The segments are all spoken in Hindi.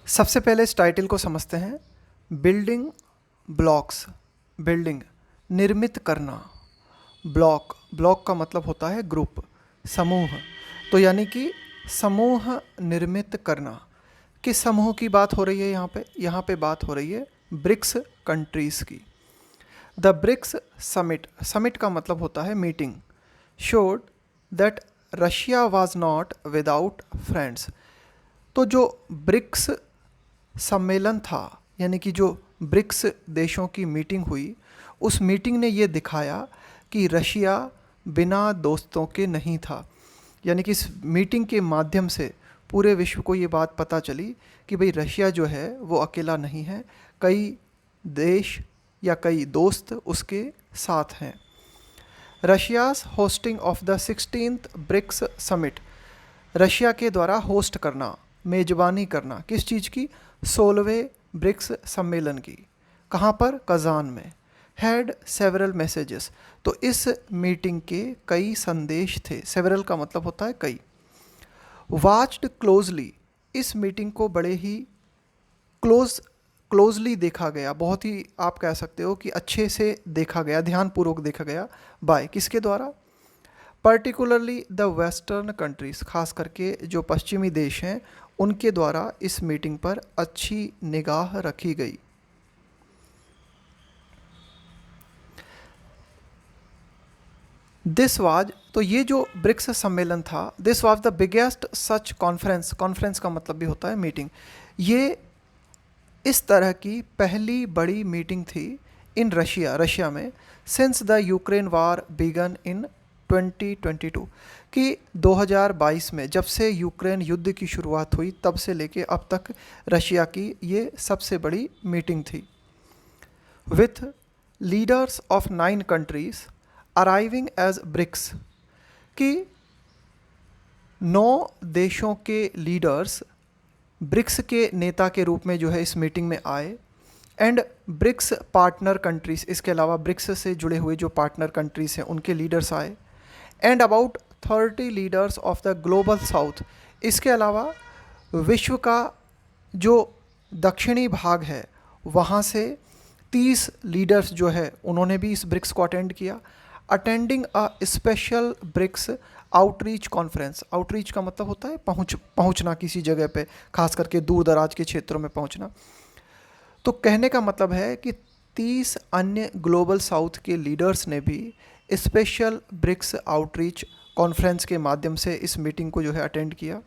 सबसे पहले इस टाइटल को समझते हैं। बिल्डिंग ब्लॉक्स, बिल्डिंग निर्मित करना, ब्लॉक, ब्लॉक का मतलब होता है ग्रुप, समूह। तो यानी कि समूह निर्मित करना। किस समूह की बात हो रही है यहाँ पे बात हो रही है ब्रिक्स कंट्रीज़ की। द ब्रिक्स समिट, समिट का मतलब होता है meeting, showed that Russia was not without friends. तो जो ब्रिक्स सम्मेलन था, यानी कि जो ब्रिक्स देशों की मीटिंग हुई, उस मीटिंग ने ये दिखाया कि रशिया बिना दोस्तों के नहीं था। यानी कि इस मीटिंग के माध्यम से पूरे विश्व को ये बात पता चली कि भाई रशिया जो है वो अकेला नहीं है, कई देश या कई दोस्त उसके साथ हैं। Russia's hosting of the 16th BRICS summit, Russia के द्वारा होस्ट करना, मेजबानी करना किस चीज़ की, 16वें ब्रिक्स सम्मेलन की। कहाँ पर, कज़ान में। हैड सेवरल मैसेजेस, तो इस मीटिंग के कई संदेश थे। सेवरल का मतलब होता है कई। वाच्ड क्लोजली, इस मीटिंग को बड़े ही क्लोजली देखा गया, बहुत ही आप कह सकते हो कि अच्छे से देखा गया, ध्यानपूर्वक देखा गया। बाय किसके द्वारा, पर्टिकुलरली द वेस्टर्न कंट्रीज़, खास करके जो पश्चिमी देश हैं उनके द्वारा इस मीटिंग पर अच्छी निगाह रखी गई। दिस वाज, तो ये जो ब्रिक्स सम्मेलन था, this was the biggest such conference, conference का मतलब भी होता है मीटिंग, ये इस तरह की पहली बड़ी मीटिंग थी इन रशिया, रशिया में, since the Ukraine war began in 2022, कि 2022 में जब से यूक्रेन युद्ध की शुरुआत हुई तब से लेके अब तक रशिया की ये सबसे बड़ी मीटिंग थी। With leaders of 9 countries arriving as BRICS, कि 9 देशों के लीडर्स ब्रिक्स के नेता के रूप में जो है इस मीटिंग में आए। एंड ब्रिक्स पार्टनर कंट्रीज़, इसके अलावा ब्रिक्स से जुड़े हुए जो पार्टनर कंट्रीज़ हैं उनके लीडर्स आए। And about 30 leaders of the global south, इसके अलावा विश्व का जो दक्षिणी भाग है वहाँ से 30 लीडर्स जो है उन्होंने भी इस ब्रिक्स को अटेंड किया। Attending a special BRICS outreach conference, outreach का मतलब होता है पहुँचना किसी जगह पे, खास करके दूर दराज के क्षेत्रों में पहुँचना। तो कहने का मतलब है कि 30 अन्य ग्लोबल साउथ के लीडर्स ने भी स्पेशल ब्रिक्स आउटरीच कॉन्फ्रेंस के माध्यम से इस मीटिंग को जो है अटेंड किया।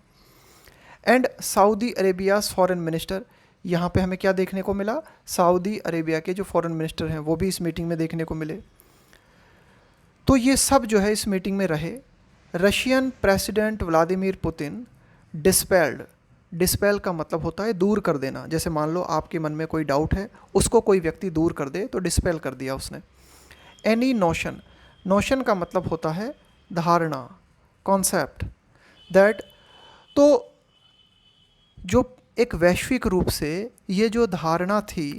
एंड सऊदी अरेबियाज़ फॉरेन मिनिस्टर, यहाँ पे हमें क्या देखने को मिला, सऊदी अरेबिया के जो फॉरेन मिनिस्टर हैं वो भी इस मीटिंग में देखने को मिले। तो ये सब जो है इस मीटिंग में रहे। Russian president Vladimir Putin dispelled, dispel का मतलब होता है दूर कर देना, जैसे मान लो आपके मन में कोई डाउट है उसको कोई व्यक्ति दूर कर दे तो डिस्पेल कर दिया उसने। एनी नोशन, नोशन का मतलब होता है धारणा, कॉन्सेप्ट, दैट, तो जो एक वैश्विक रूप से ये जो धारणा थी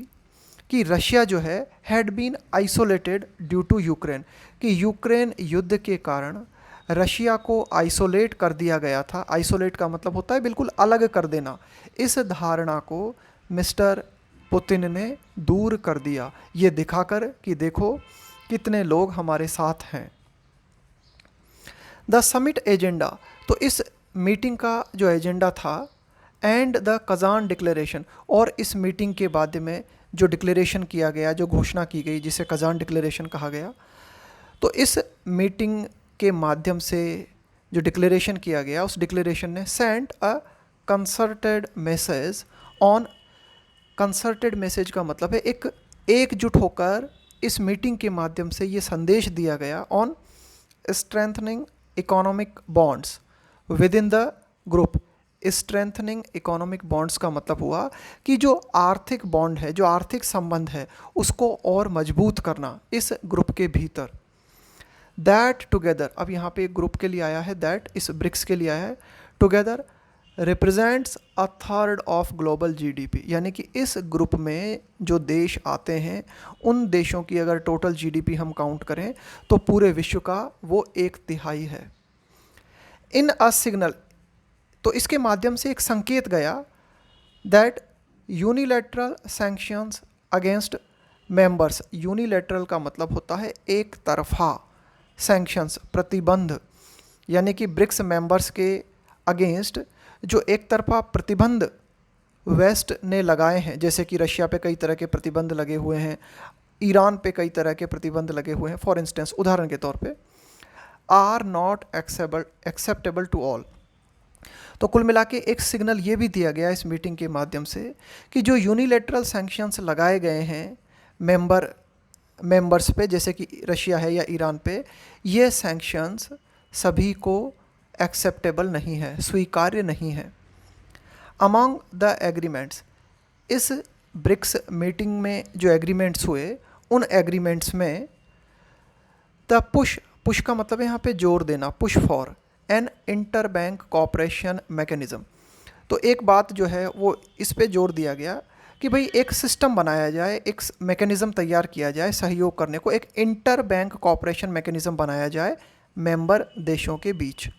कि रशिया जो है had been isolated due to Ukraine, कि यूक्रेन युद्ध के कारण रशिया को आइसोलेट कर दिया गया था। आइसोलेट का मतलब होता है बिल्कुल अलग कर देना। इस धारणा को मिस्टर पुतिन ने दूर कर दिया, ये दिखाकर कि देखो कितने लोग हमारे साथ हैं। द समिट एजेंडा, तो इस मीटिंग का जो एजेंडा था, एंड द कज़ान डिक्लेरेशन, और इस मीटिंग के बाद में जो डिक्लेरेशन किया गया, जो घोषणा की गई जिसे कज़ान डिक्लेरेशन कहा गया, तो इस मीटिंग के माध्यम से जो डिक्लेरेशन किया गया उस डिक्लेरेशन ने send a concerted message on, concerted message का मतलब है एकजुट होकर इस मीटिंग के माध्यम से ये संदेश दिया गया on strengthening economic bonds with in the group. Strengthening economic bonds का मतलब हुआ कि जो आर्थिक बॉन्ड है, जो आर्थिक संबंध है उसको और मजबूत करना इस ग्रुप के भीतर। दैट टुगेदर, अब यहाँ पे एक ग्रुप के लिए आया है, दैट इस ब्रिक्स के लिए आया है, together represents a third of global GDP, यानी कि इस ग्रुप में जो देश आते हैं उन देशों की अगर टोटल जीडीपी हम काउंट करें तो पूरे विश्व का वो 1/3 है। इन अ सिग्नल, तो इसके माध्यम से एक संकेत गया, that unilateral sanctions against members, unilateral का मतलब होता है एक तरफा, सैंक्शंस प्रतिबंध, यानी कि ब्रिक्स मेंबर्स के अगेंस्ट जो एक तरफा प्रतिबंध वेस्ट ने लगाए हैं, जैसे कि रशिया पे कई तरह के प्रतिबंध लगे हुए हैं, ईरान पे कई तरह के प्रतिबंध लगे हुए हैं फॉर इंस्टेंस, उदाहरण के तौर पे, are not acceptable to all. तो कुल मिला के एक सिग्नल ये भी दिया गया इस मीटिंग के माध्यम से कि जो यूनिलैटरल सैंक्शंस लगाए गए हैं मेंबर्स पे, जैसे कि रशिया है या ईरान पे, ये सैंक्शंस सभी को एक्सेप्टेबल नहीं है, स्वीकार्य नहीं है। अमॉन्ग द एग्रीमेंट्स, इस ब्रिक्स मीटिंग में जो एग्रीमेंट्स हुए, उन एग्रीमेंट्स में द पुश का मतलब है यहाँ पे जोर देना, push for an inter bank cooperation mechanism. तो एक बात जो है वो इस पे जोर दिया गया कि भाई एक सिस्टम बनाया जाए, एक मैकेनिज़्म तैयार किया जाए सहयोग करने को, एक इंटर बैंक कोऑपरेशन मैकेनिज़्म बनाया जाए मेंबर देशों के बीच।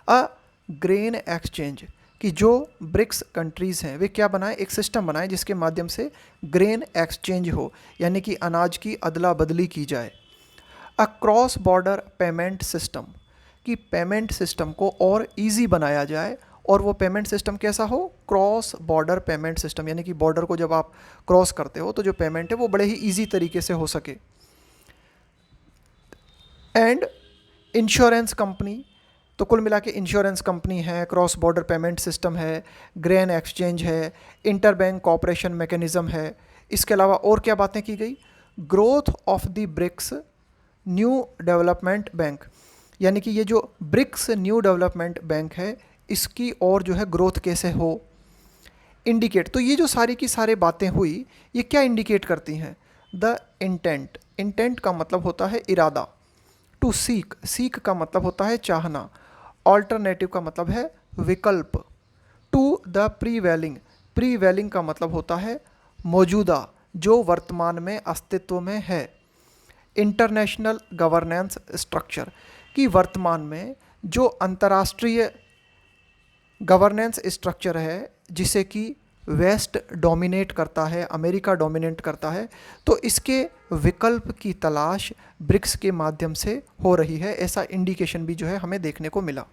अ ग्रेन एक्सचेंज, कि जो ब्रिक्स कंट्रीज़ हैं वे क्या बनाएं, एक सिस्टम बनाएं जिसके माध्यम से ग्रेन एक्सचेंज हो, यानी कि अनाज की अदला बदली की जाए। A cross border payment system, कि पेमेंट सिस्टम को और इजी बनाया जाए, और वो पेमेंट सिस्टम कैसा हो, क्रॉस बॉर्डर पेमेंट सिस्टम, यानी कि बॉर्डर को जब आप क्रॉस करते हो तो जो पेमेंट है वो बड़े ही इजी तरीके से हो सके। एंड इंश्योरेंस कंपनी, तो कुल मिला के इंश्योरेंस कंपनी है, क्रॉस बॉर्डर पेमेंट सिस्टम है, ग्रेन एक्सचेंज है, इंटर बैंक कोऑपरेशन मैकेनिज़्म है। इसके अलावा और क्या बातें की गई, growth of the BRICS new development bank, यानी कि ये जो ब्रिक्स न्यू डेवलपमेंट बैंक है इसकी और जो है ग्रोथ कैसे हो, इंडिकेट। तो ये जो सारी की सारी बातें हुई, ये क्या इंडिकेट करती हैं, द इंटेंट, इंटेंट का मतलब होता है इरादा, टू सीक, सीक का मतलब होता है चाहना, ऑल्टरनेटिव का मतलब है विकल्प, टू द प्रीवेलिंग, प्रीवेलिंग का मतलब होता है मौजूदा, जो वर्तमान में अस्तित्व में है, इंटरनेशनल गवर्नेंस स्ट्रक्चर, कि वर्तमान में जो अंतर्राष्ट्रीय गवर्नेंस स्ट्रक्चर है जिसे कि वेस्ट डोमिनेट करता है, अमेरिका डोमिनेट करता है, तो इसके विकल्प की तलाश ब्रिक्स के माध्यम से हो रही है, ऐसा इंडिकेशन भी जो है हमें देखने को मिला।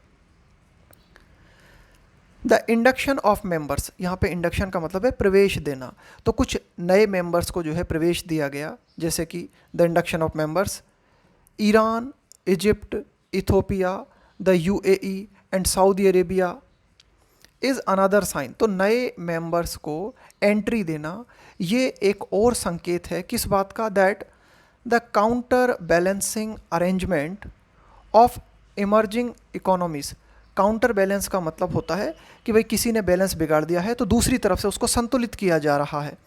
द इंडक्शन ऑफ मेंबर्स, यहाँ पे इंडक्शन का मतलब है प्रवेश देना, तो कुछ नए मेंबर्स को जो है प्रवेश दिया गया, जैसे कि the induction of members, Iran, Egypt, Ethiopia, the UAE and Saudi Arabia is another sign. तो नए मेंबर्स को एंट्री देना ये एक और संकेत है किस बात का, that the counter balancing arrangement of emerging economies. Counter balance का मतलब होता है कि भाई किसी ने बैलेंस बिगाड़ दिया है तो दूसरी तरफ से उसको संतुलित किया जा रहा है।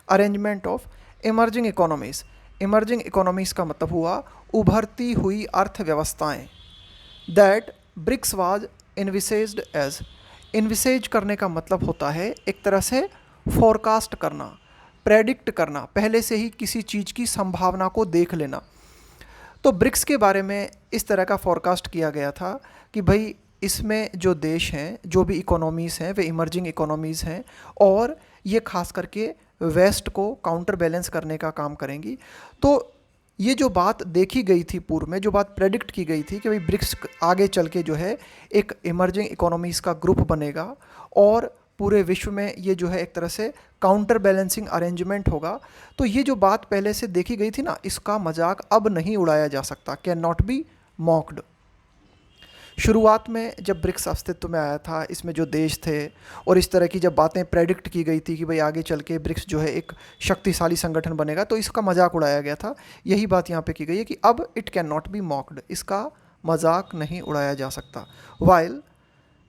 Arrangement of emerging economies, emerging economies का मतलब हुआ उभरती हुई अर्थव्यवस्थाएं। दैट ब्रिक्स वाज इनविसेज्ड एज, इनविसेज करने का मतलब होता है एक तरह से फोरकास्ट करना, प्रेडिक्ट करना, पहले से ही किसी चीज़ की संभावना को देख लेना। तो ब्रिक्स के बारे में इस तरह का फोरकास्ट किया गया था कि भाई इसमें जो देश हैं, जो भी इकोनॉमीज़ हैं वे इमर्जिंग इकोनॉमीज़ हैं, और ये खास करके वेस्ट को काउंटर बैलेंस करने का काम करेंगी। तो ये जो बात देखी गई थी पूर्व में, जो बात प्रेडिक्ट की गई थी कि भाई ब्रिक्स आगे चल के जो है एक इमर्जिंग इकोनॉमीज़ का ग्रुप बनेगा और पूरे विश्व में ये जो है एक तरह से काउंटर बैलेंसिंग अरेंजमेंट होगा। तो ये जो बात पहले से देखी गई थी ना, इसका मजाक अब नहीं उड़ाया जा सकता, कैन नॉट बी मॉक्ड। शुरुआत में जब ब्रिक्स अस्तित्व में आया था, इसमें जो देश थे और इस तरह की जब बातें प्रेडिक्ट की गई थी कि भाई आगे चल के ब्रिक्स जो है एक शक्तिशाली संगठन बनेगा, तो इसका मजाक उड़ाया गया था। यही बात यहाँ पे की गई है कि अब it can not be mocked, इसका मजाक नहीं उड़ाया जा सकता। While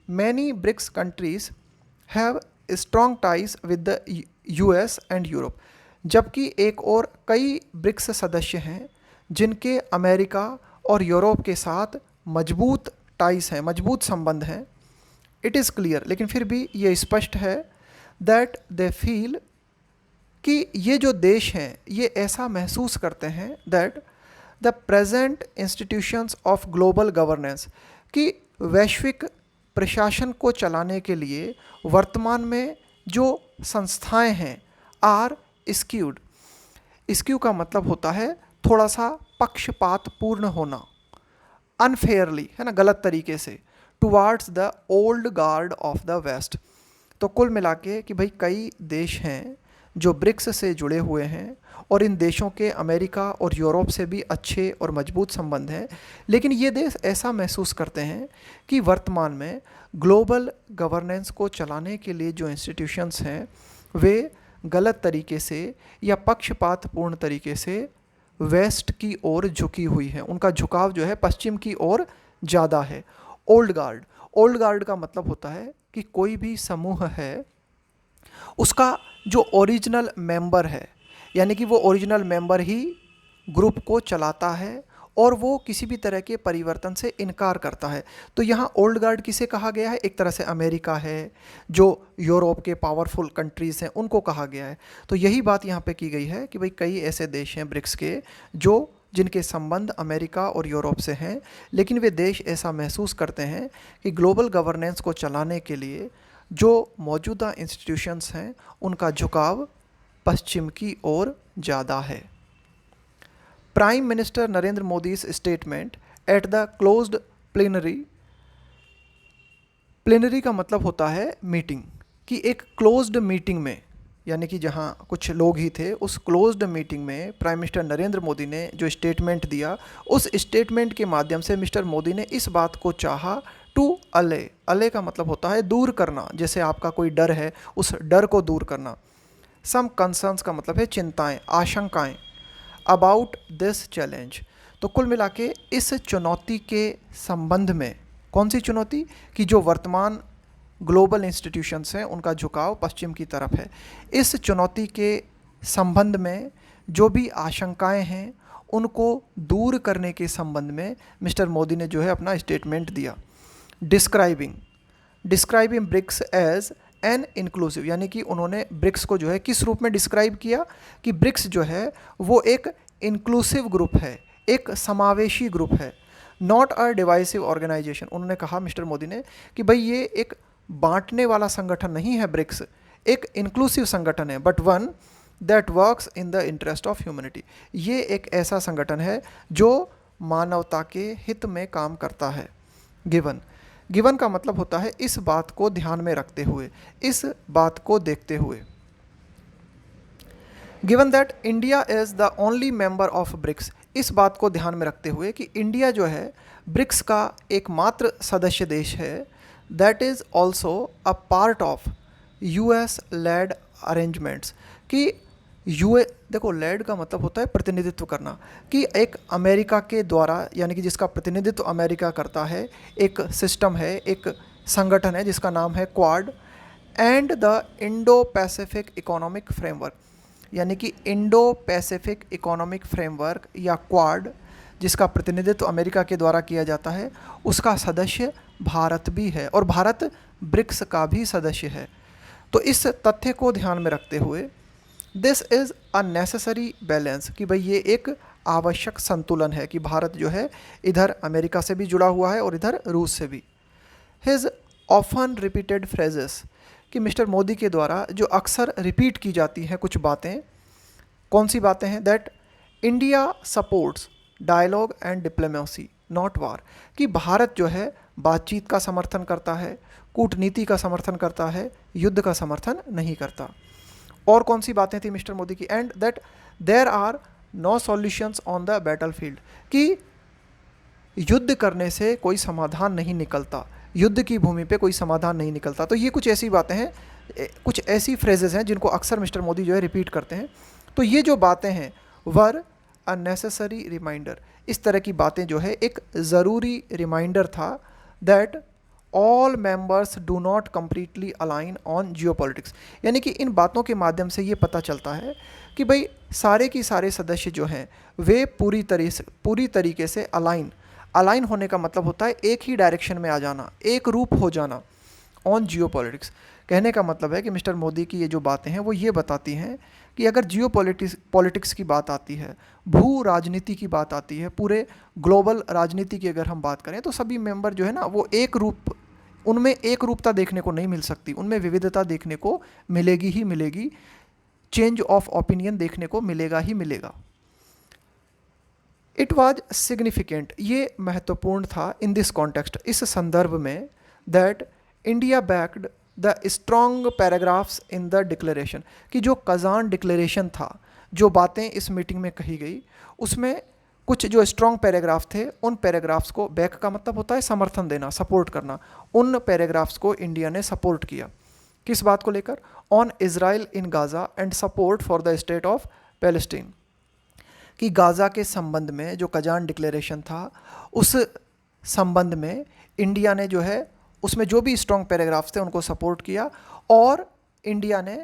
many BRICS countries have strong ties with the US and Europe, जबकि एक और कई ब्रिक्स सदस्य हैं जिनके अमेरिका और यूरोप के साथ मजबूत टाइज हैं, मजबूत संबंध हैं। इट इज़ क्लियर, लेकिन फिर भी ये स्पष्ट है, दैट दे फील, कि ये जो देश हैं ये ऐसा महसूस करते हैं, that the present institutions of global governance, कि वैश्विक प्रशासन को चलाने के लिए वर्तमान में जो संस्थाएं हैं आर स्क्यूड। स्क्यू का मतलब होता है थोड़ा सा पक्षपातपूर्ण होना, अनफेयरली, है ना, गलत तरीके से, towards the old guard of the West. तो कुल मिला के कि भाई कई देश हैं जो ब्रिक्स से जुड़े हुए हैं और इन देशों के अमेरिका और यूरोप से भी अच्छे और मजबूत संबंध हैं, लेकिन ये देश ऐसा महसूस करते हैं कि वर्तमान में ग्लोबल गवर्नेंस को चलाने के लिए जो इंस्टीट्यूशंस हैं वे गलत तरीके से या पक्षपातपूर्ण तरीके से वेस्ट की ओर झुकी हुई है, उनका झुकाव जो है पश्चिम की ओर ज़्यादा है। ओल्ड गार्ड, ओल्ड गार्ड का मतलब होता है कि कोई भी समूह है उसका जो ओरिजिनल मेंबर है, यानी कि वो ओरिजिनल मेंबर ही ग्रुप को चलाता है और वो किसी भी तरह के परिवर्तन से इनकार करता है। तो यहाँ ओल्ड गार्ड किसे कहा गया है? एक तरह से अमेरिका है, जो यूरोप के पावरफुल कंट्रीज़ हैं उनको कहा गया है। तो यही बात यहाँ पे की गई है कि भाई कई ऐसे देश हैं ब्रिक्स के जो जिनके संबंध अमेरिका और यूरोप से हैं, लेकिन वे देश ऐसा महसूस करते हैं कि ग्लोबल गवर्नेंस को चलाने के लिए जो मौजूदा इंस्टीट्यूशंस हैं उनका झुकाव पश्चिम की ओर ज़्यादा है। Prime minister Narendra Modi's statement at the closed plenary, plenary का मतलब होता है मीटिंग, कि एक क्लोज्ड मीटिंग में, यानी कि जहाँ कुछ लोग ही थे, उस क्लोज्ड मीटिंग में प्राइम मिनिस्टर नरेंद्र मोदी ने जो स्टेटमेंट दिया, उस स्टेटमेंट के माध्यम से मिस्टर मोदी ने इस बात को चाहा टू अले, अले का मतलब होता है दूर करना, जैसे आपका कोई डर है उस डर को दूर करना। सम कंसर्न्स का मतलब है चिंताएं, आशंकाएं, अबाउट दिस चैलेंज। तो कुल मिला के इस चुनौती के संबंध में, कौन सी चुनौती? कि जो वर्तमान ग्लोबल इंस्टीट्यूशंस हैं उनका झुकाव पश्चिम की तरफ है। इस चुनौती के संबंध में जो भी आशंकाएं हैं उनको दूर करने के संबंध में मिस्टर मोदी ने जो है अपना स्टेटमेंट दिया। Describing BRICS as an inclusive, यानी कि उन्होंने ब्रिक्स को जो है किस रूप में डिस्क्राइब किया कि ब्रिक्स जो है वो एक इंक्लूसिव ग्रुप है, एक समावेशी ग्रुप है, नॉट अ डिवाइसिव ऑर्गेनाइजेशन। उन्होंने कहा मिस्टर मोदी ने कि भाई ये एक बांटने वाला संगठन नहीं है, ब्रिक्स एक इंक्लूसिव संगठन है, but one that works in the interest of humanity. ये एक ऐसा संगठन है जो मानवता के हित में काम करता है। गिवन का मतलब होता है इस बात को ध्यान में रखते हुए, इस बात को देखते हुए। Given that India is the only member of BRICS, इस बात को ध्यान में रखते हुए कि इंडिया जो है ब्रिक्स का एकमात्र सदस्य देश है, that is also a part of US led arrangements, कि देखो लेड का मतलब होता है प्रतिनिधित्व करना, कि एक अमेरिका के द्वारा, यानी कि जिसका प्रतिनिधित्व अमेरिका करता है, एक सिस्टम है, एक संगठन है जिसका नाम है quad, and the Indo Pacific economic framework, यानी कि इंडो पैसिफिक इकोनॉमिक फ्रेमवर्क या क्वाड जिसका प्रतिनिधित्व अमेरिका के द्वारा किया जाता है, उसका सदस्य भारत भी है और भारत ब्रिक्स का भी सदस्य है। तो इस तथ्य को ध्यान में रखते हुए this is a necessary balance, कि भाई ये एक आवश्यक संतुलन है कि भारत जो है इधर अमेरिका से भी जुड़ा हुआ है और इधर रूस से भी। हिज ऑफन रिपीटेड फ्रेजेस, कि मिस्टर मोदी के द्वारा जो अक्सर रिपीट की जाती हैं कुछ बातें, कौन सी बातें हैं? That India supports dialogue and diplomacy not war, कि भारत जो है बातचीत का समर्थन करता है, कूटनीति का समर्थन करता है, युद्ध का समर्थन नहीं करता। और कौन सी बातें थी मिस्टर मोदी की? And that there are no solutions on the battlefield, कि युद्ध करने से कोई समाधान नहीं निकलता, युद्ध की भूमि पे कोई समाधान नहीं निकलता। तो ये कुछ ऐसी बातें हैं, कुछ ऐसी फ्रेजेस हैं जिनको अक्सर मिस्टर मोदी जो है रिपीट करते हैं। तो ये जो बातें हैं वर अ नेसेसरी रिमाइंडर, इस तरह की बातें जो है एक ज़रूरी रिमाइंडर था that all members do not completely align on geopolitics, यानी कि इन बातों के माध्यम से ये पता चलता है कि भाई सारे की सारे सदस्य जो हैं वे पूरी तरीके से अलाइन होने का मतलब होता है एक ही डायरेक्शन में आ जाना, एक रूप हो जाना ऑन जियोपॉलिटिक्स। कहने का मतलब है कि मिस्टर मोदी की ये जो बातें हैं वो ये बताती हैं कि अगर पॉलिटिक्स की बात आती है, भू राजनीति की बात आती है, पूरे ग्लोबल राजनीति की अगर हम बात करें, तो सभी मेंबर जो है ना वो उनमें एक रूपता देखने को नहीं मिल सकती, उनमें विविधता देखने को मिलेगी ही मिलेगी, चेंज ऑफ ओपिनियन देखने को मिलेगा ही मिलेगा। इट वॉज सिग्निफिकेंट, ये महत्वपूर्ण था इन दिस कॉन्टेक्स्ट, इस संदर्भ में, that India backed the strong paragraphs in the declaration, कि जो कजान डिक्लेरेशन था, जो बातें इस मीटिंग में कही गई, उसमें कुछ जो स्ट्रॉन्ग पैराग्राफ थे, उन पैराग्राफ्स को, बैक का मतलब होता है समर्थन देना, सपोर्ट करना, उन पैराग्राफ्स को इंडिया ने सपोर्ट किया। किस बात को लेकर? On Israel in Gaza and support for the state of Palestine, कि गाज़ा के संबंध में जो कजान डिक्लेरेशन था, उस संबंध में इंडिया ने जो है उसमें जो भी स्ट्रॉन्ग पैराग्राफ्स थे उनको सपोर्ट किया, और इंडिया ने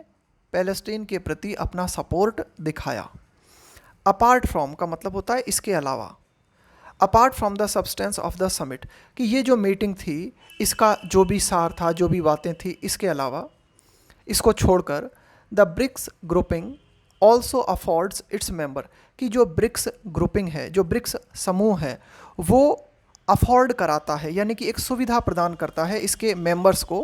पैलेस्टीन के प्रति अपना सपोर्ट दिखाया। अपार्ट फ्रॉम का मतलब होता है इसके अलावा, apart from the substance of the summit, कि ये जो मीटिंग थी इसका जो भी सार था, जो भी बातें थी, इसके अलावा, इसको छोड़कर, the BRICS grouping also affords its member, कि जो ब्रिक्स ग्रुपिंग है, जो ब्रिक्स समूह है, वो अफोर्ड कराता है, यानी कि एक सुविधा प्रदान करता है इसके मेंबर्स को,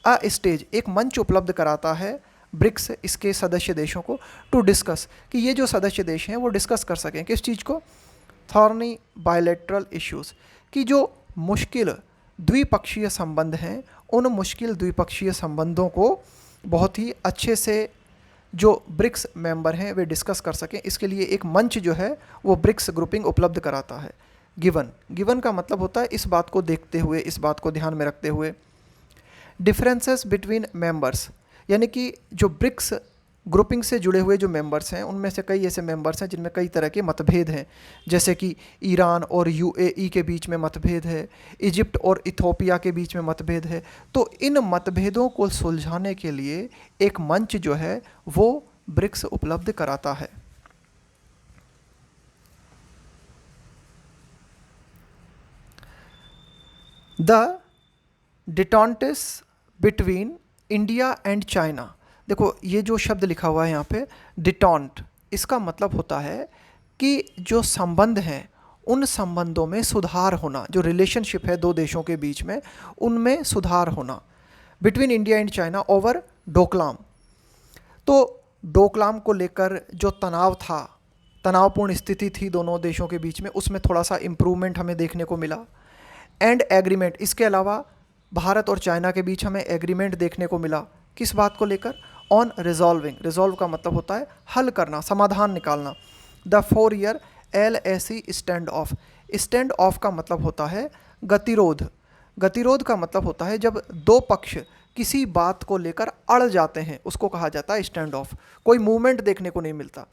अ स्टेज, एक मंच उपलब्ध कराता है ब्रिक्स इसके सदस्य देशों को, टू डिस्कस, कि ये जो सदस्य देश हैं वो डिस्कस कर सकें किस चीज़ को? थॉर्नी बायलैटरल इश्यूज़, कि जो मुश्किल द्विपक्षीय संबंध हैं, उन मुश्किल द्विपक्षीय संबंधों को बहुत ही अच्छे से जो ब्रिक्स मेंबर हैं वे डिस्कस कर सकें, इसके लिए एक मंच जो है वो ब्रिक्स ग्रुपिंग उपलब्ध कराता है। गिवन, गिवन का मतलब होता है इस बात को देखते हुए, इस बात को ध्यान में रखते हुए। डिफरेंसेस बिटवीन मेंबर्स, यानी कि जो ब्रिक्स ग्रुपिंग से जुड़े हुए जो मेंबर्स हैं, उनमें से कई ऐसे मेंबर्स हैं जिनमें कई तरह के मतभेद हैं, जैसे कि ईरान और यूएई के बीच में मतभेद है, इजिप्ट और इथोपिया के बीच में मतभेद है। तो इन मतभेदों को सुलझाने के लिए एक मंच जो है वो ब्रिक्स उपलब्ध कराता है। The detente between India and China, देखो ये जो शब्द लिखा हुआ है यहाँ पे डिटॉन्ट, इसका मतलब होता है कि जो संबंध हैं उन संबंधों में सुधार होना, जो रिलेशनशिप है दो देशों के बीच में उनमें सुधार होना। Between India and China over Doklam, तो डोकलाम को लेकर जो तनाव था, तनावपूर्ण स्थिति थी दोनों देशों के बीच में, उसमें थोड़ा सा इम्प्रूवमेंट हमें देखने को मिला। एंड एग्रीमेंट, इसके अलावा भारत और चाइना के बीच हमें एग्रीमेंट देखने को मिला, किस बात को लेकर? ऑन रिजॉल्विंग, रिजॉल्व का मतलब होता है हल करना, समाधान निकालना। The 4 year LAC stand of, stand of का मतलब होता है गतिरोध, गतिरोध का मतलब होता है जब दो पक्ष किसी बात को लेकर अड़ जाते हैं, उसको कहा जाता है स्टैंड ऑफ, कोई मूवमेंट देखने को नहीं मिलता।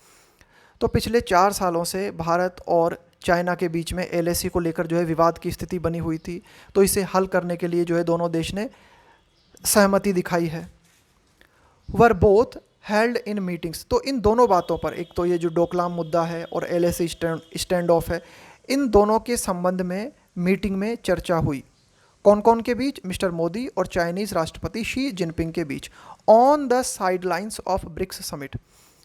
तो पिछले 4 सालों से भारत और चाइना के बीच में LAC को लेकर जो है विवाद की स्थिति बनी हुई थी, तो इसे हल करने के लिए जो है दोनों देश ने सहमति दिखाई है। Were both held in meetings, तो इन दोनों बातों पर, एक तो ये जो डोकलाम मुद्दा है और LAC स्टैंड ऑफ है, इन दोनों के संबंध में मीटिंग में चर्चा हुई। कौन कौन के बीच? मिस्टर मोदी और चाइनीज़ राष्ट्रपति शी जिनपिंग के बीच। On the sidelines of BRICS summit,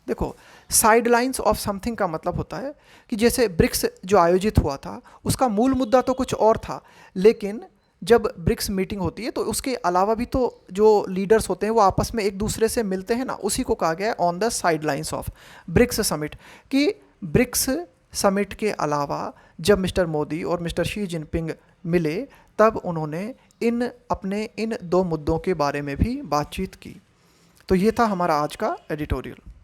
देखो साइडलाइंस ऑफ समथिंग का मतलब होता है कि जैसे ब्रिक्स जो आयोजित हुआ था उसका मूल मुद्दा तो कुछ और था, लेकिन जब ब्रिक्स मीटिंग होती है तो उसके अलावा भी तो जो लीडर्स होते हैं वो आपस में एक दूसरे से मिलते हैं ना, उसी को कहा गया है on the sidelines of BRICS summit, कि ब्रिक्स समिट के अलावा जब मिस्टर मोदी और मिस्टर शी जिनपिंग मिले तब उन्होंने इन दो मुद्दों के बारे में भी बातचीत की। तो ये था हमारा आज का एडिटोरियल।